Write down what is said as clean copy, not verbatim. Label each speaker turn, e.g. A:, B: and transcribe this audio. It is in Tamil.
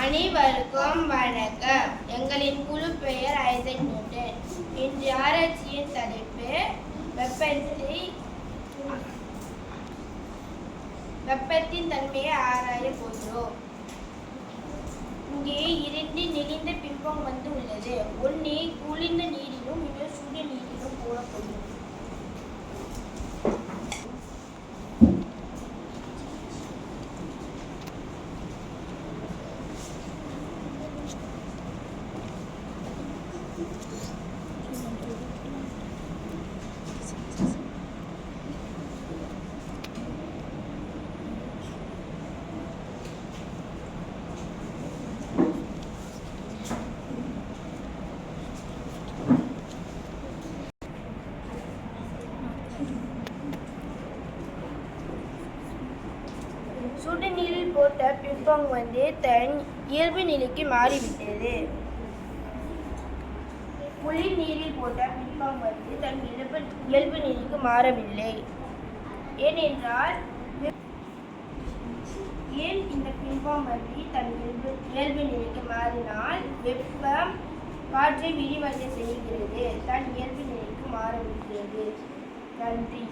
A: அனைவருக்கும் வணக்கம். எங்களின் குழு பெயர் ஐசக் நியூட்டன். இன்று ஆராய்ச்சியின் தலைப்பு வெப்பத்தின் தன்மையை ஆராய போகிறோம். இங்கே இரண்டு நெளிந்த பிம்பம் உள்ளது. ஒன்று குளிர்ந்த நீரிலும் இன்னொரு சுடு நீரிலும் போடப்படும். சுடுநீரில் போட்ட பிம்பம் தன் இயல்பு நிலைக்கு மாறிவிட்டது. குளிர் நீரில் போட்ட பிம்பம் தன் இயல்பு நிலைக்கு மாறவில்லை. ஏனென்றால் ஏன் இந்த பிம்பம் தன் இயல்பு நிலைக்கு மாறினால் வெப்பம் காற்றை விரிவடைய செய்கிறது, தன் இயல்பு நிலைக்கு மாறவிடுகிறது. நன்றி.